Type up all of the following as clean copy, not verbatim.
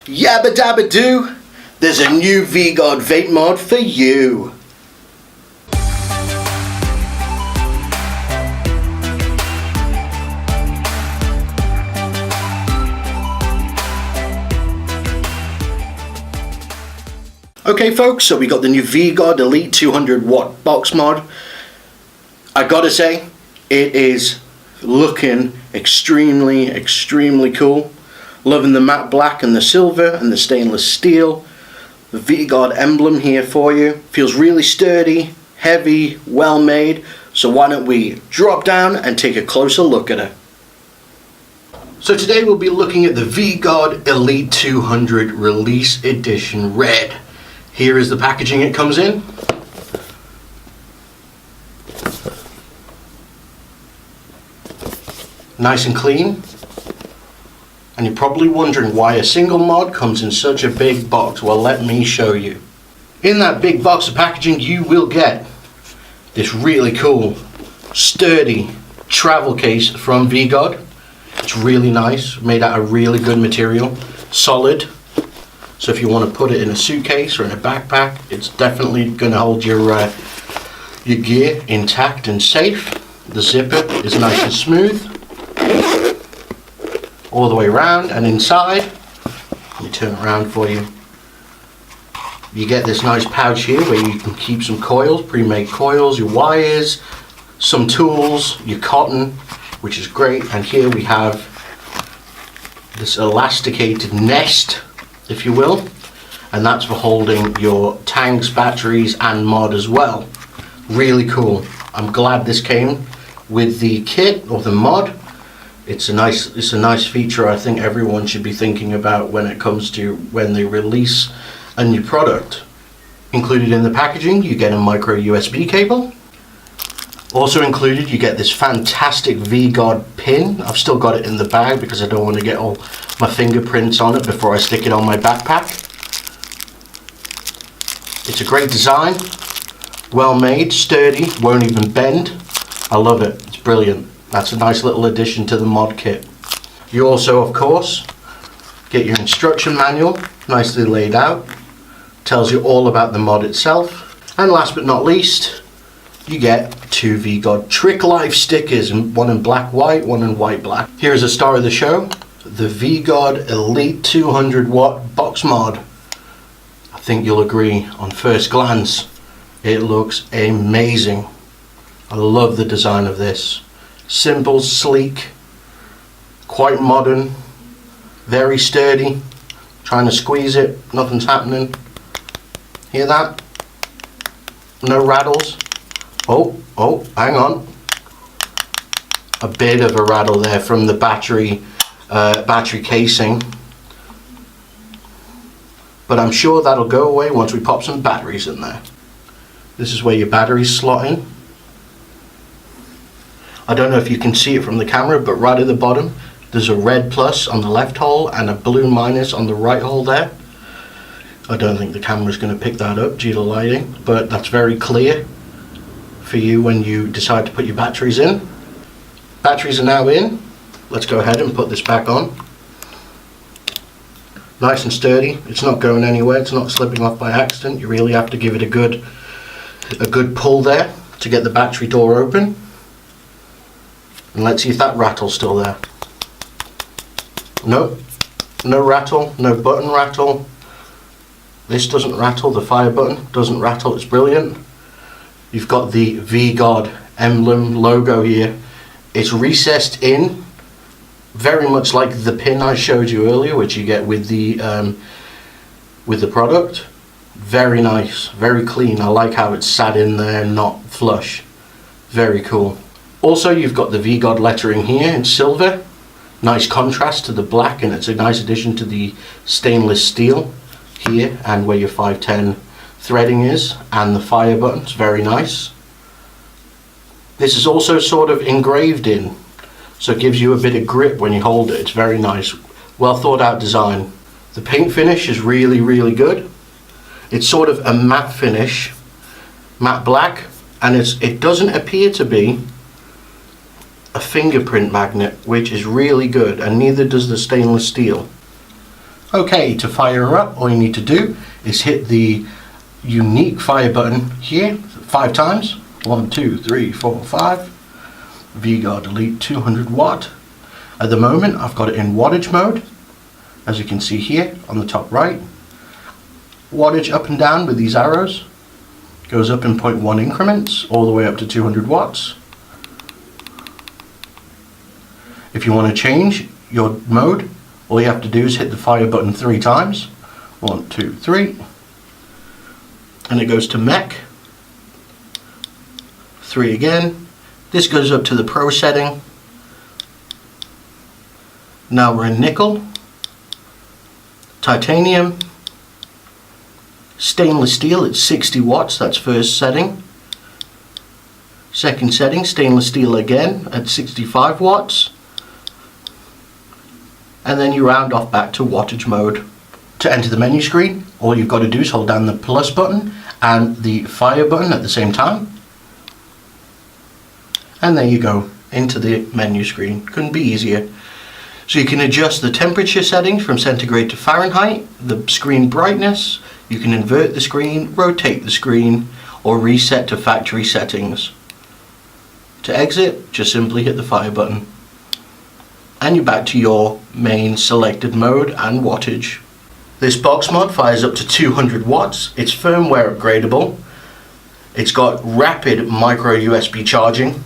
Yabba dabba doo, there's a new VGOD vape mod for you. Okay folks, so we got the new VGOD Elite 200 watt box mod. I gotta say, it is looking extremely cool. Loving the matte black and the silver and the stainless steel. The VGOD emblem here for you. Feels really sturdy, heavy, well made. So why don't we drop down and take a closer look at it. So today we'll be looking at the VGOD Elite 200 Release Edition Red. Here is the packaging it comes in. Nice and clean. And you're probably wondering why a single mod comes in such a big box. Well, let me show you. In that big box of packaging, you will get this really cool, sturdy travel case from VGOD. It's really nice, made out of really good material, solid. So if you want to put it in a suitcase or in a backpack, it's definitely going to hold your gear intact and safe. The zipper is nice and smooth. All the way around, and inside, let me turn it around for you. You get this nice pouch here where you can keep some coils, pre-made coils, your wires, some tools, your cotton, which is great. And here we have this elasticated nest, if you will, and that's for holding your tanks, batteries, and mod as well. Really cool. I'm glad this came with the kit or the mod. It's a nice feature I think everyone should be thinking about when it comes to when they release a new product. Included in the packaging, you get a micro USB cable. Also included, you get this fantastic VGOD pin. I've still got it in the bag because I don't want to get all my fingerprints on it before I stick it on my backpack. It's a great design, well made, sturdy, won't even bend. I love it, it's brilliant. That's a nice little addition to the mod kit. You also, of course, get your instruction manual, nicely laid out. Tells you all about the mod itself. And last but not least, you get two VGOD Trick Life stickers, one in black white, one in white black. Here's a star of the show, the VGOD Elite 200 watt box mod. I think you'll agree on first glance, it looks amazing. I love the design of this. Simple, sleek, quite modern, very sturdy. Trying to squeeze it, nothing's happening. Hear that? No rattles. Oh, hang on. A bit of a rattle there from the battery casing. But I'm sure that'll go away once we pop some batteries in there. This is where your batteries slot in. I don't know if you can see it from the camera, but right at the bottom there's a red plus on the left hole and a blue minus on the right hole there. I don't think the camera's going to pick that up due to lighting, but that's very clear for you when you decide to put your batteries in. Batteries are now in. Let's go ahead and put this back on. Nice and sturdy, it's not going anywhere, it's not slipping off by accident. You really have to give it a good pull there to get the battery door open. And let's see if that rattle's still there. Nope, no rattle, no button rattle. This doesn't rattle, the fire button doesn't rattle, it's brilliant. You've got the VGOD emblem logo here. It's recessed in, very much like the pin I showed you earlier, which you get with the product. Very nice, very clean. I like how it's sat in there, not flush. Very cool. Also, you've got the VGOD lettering here in silver. Nice contrast to the black, and it's a nice addition to the stainless steel here and where your 510 threading is, and the fire buttons. Very nice. This is also sort of engraved in, so it gives you a bit of grip when you hold it. It's very nice. Well thought out design. The paint finish is really good. It's sort of a matte finish, matte black, and it doesn't appear to be a fingerprint magnet, which is really good, and neither does the stainless steel. Okay, to fire her up, all you need to do is hit the unique fire button here 5 times. 1, 2, 3, 4, 5. VGOD Elite 200 watt. At the moment, I've got it in wattage mode, as you can see here on the top right. Wattage up and down with these arrows. Goes up in 0.1 increments, all the way up to 200 watts. If you want to change your mode, all you have to do is hit the fire button 3 times. 1, 2, 3. And it goes to mech. 3 again. This goes up to the pro setting. Now we're in nickel, titanium, stainless steel at 60 watts, that's first setting. Second setting, stainless steel again at 65 watts. And then you round off back to wattage mode. To enter the menu screen, all you've got to do is hold down the plus button and the fire button at the same time. And there you go, into the menu screen. Couldn't be easier. So you can adjust the temperature settings from centigrade to Fahrenheit, the screen brightness, you can invert the screen, rotate the screen, or reset to factory settings. To exit, just simply hit the fire button. And you're back to your main selected mode and wattage. This box mod fires up to 200 watts, it's firmware upgradable, it's got rapid micro USB charging,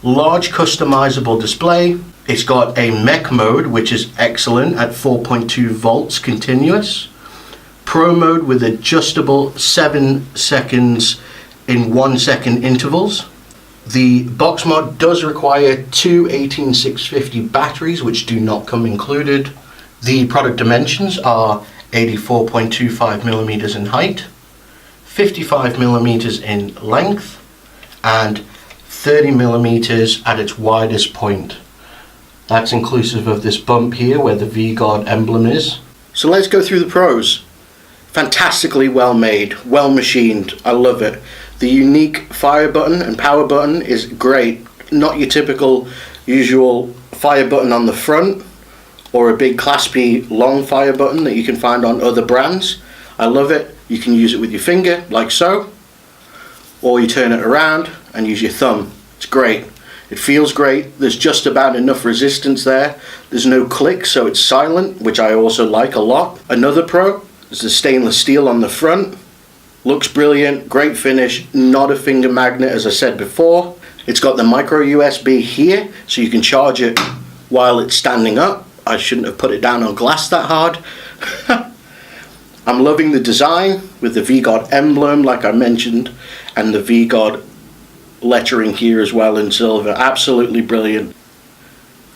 large customizable display. It's got a mech mode, which is excellent at 4.2 volts continuous. Pro mode with adjustable 7 seconds in 1 second intervals. The box mod does require 2 18650 batteries, which do not come included. The product dimensions are 84.25 millimeters in height, 55 millimeters in length, and 30 millimeters at its widest point. That's inclusive of this bump here where the VGOD emblem is. So let's go through the pros. Fantastically well made, well machined, I love it. The unique fire button and power button is great. Not your typical usual fire button on the front or a big claspy long fire button that you can find on other brands. I love it. You can use it with your finger like so, or you turn it around and use your thumb. It's great. It feels great. There's just about enough resistance there. There's no click, so it's silent, which I also like a lot. Another pro is the stainless steel on the front. Looks brilliant, great finish, not a finger magnet as I said before. It's got the micro USB here, so you can charge it while it's standing up. I shouldn't have put it down on glass that hard. I'm loving the design with the VGOD emblem, like I mentioned, and the VGOD lettering here as well in silver. Absolutely brilliant.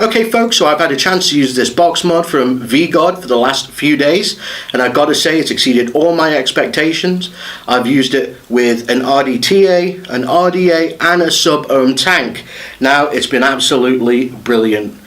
Okay folks, so I've had a chance to use this box mod from VGOD for the last few days, and I've got to say it's exceeded all my expectations. I've used it with an RDTA, an RDA and a sub-ohm tank. Now it's been absolutely brilliant.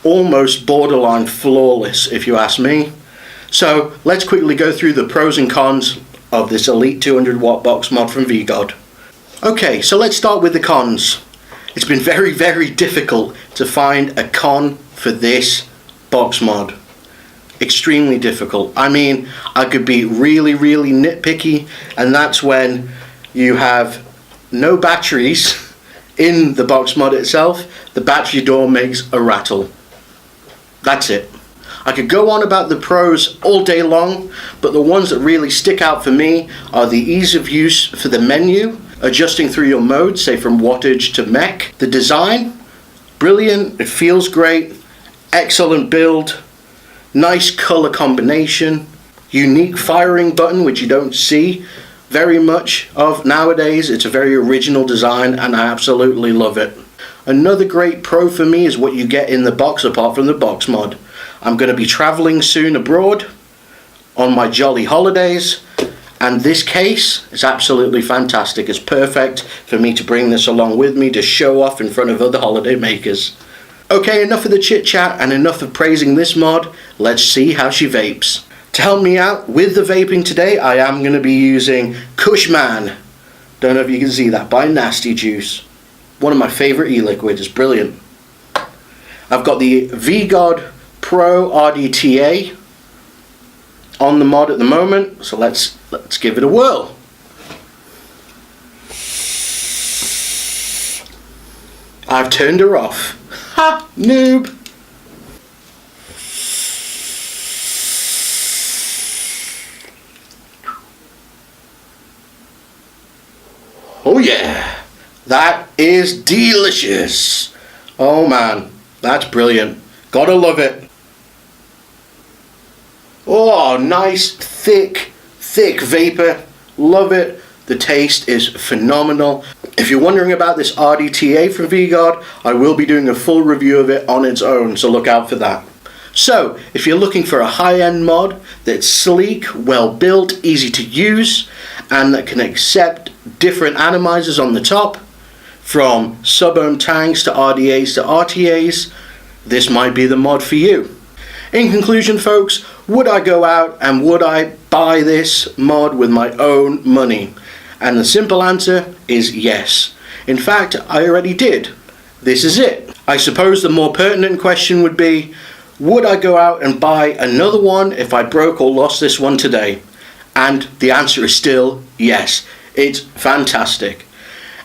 Almost borderline flawless if you ask me. So let's quickly go through the pros and cons of this Elite 200 watt box mod from VGOD. Okay, so let's start with the cons. It's been very difficult to find a con for this box mod. Extremely difficult. I mean, I could be really nitpicky, and that's when you have no batteries in the box mod itself. The battery door makes a rattle. That's it. I could go on about the pros all day long, but the ones that really stick out for me are the ease of use for the menu, adjusting through your modes, say from wattage to mech. The design, brilliant, it feels great, excellent build, nice color combination, unique firing button which you don't see very much of nowadays. It's a very original design and I absolutely love it. Another great pro for me is what you get in the box apart from the box mod. I'm going to be traveling soon abroad on my jolly holidays, and this case is absolutely fantastic. It's perfect for me to bring this along with me to show off in front of other holiday makers. Okay, enough of the chit chat and enough of praising this mod. Let's see how she vapes. To help me out with the vaping today, I am going to be using Cushman. Don't know if you can see that, by Nasty Juice. One of my favorite e-liquids. It's brilliant. I've got the VGOD Pro RDTA on the mod at the moment, so let's give it a whirl. I've turned her off. Ha! Noob! Oh yeah! That is delicious! Oh man, that's brilliant. Gotta love it. Oh, nice, thick vapor. Love it. The taste is phenomenal. If you're wondering about this RDTA from VGOD, I will be doing a full review of it on its own, so look out for that. So, if you're looking for a high-end mod that's sleek, well built, easy to use, and that can accept different atomizers on the top, from sub-ohm tanks to RDAs to RTAs, this might be the mod for you. In conclusion, folks, would I go out and would I buy this mod with my own money? And the simple answer is yes. In fact, I already did. This is it. I suppose the more pertinent question would be, would I go out and buy another one if I broke or lost this one today? And the answer is still yes. It's fantastic.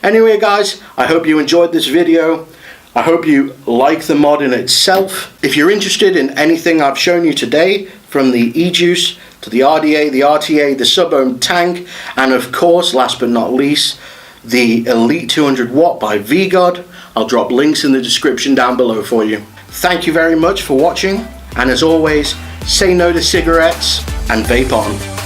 Anyway guys, I hope you enjoyed this video. I hope you like the mod in itself. If you're interested in anything I've shown you today, from the e-juice to the RDA, the RTA, the sub-ohm tank, and of course, last but not least, the Elite 200 Watt by VGOD, I'll drop links in the description down below for you. Thank you very much for watching, and as always, say no to cigarettes and vape on.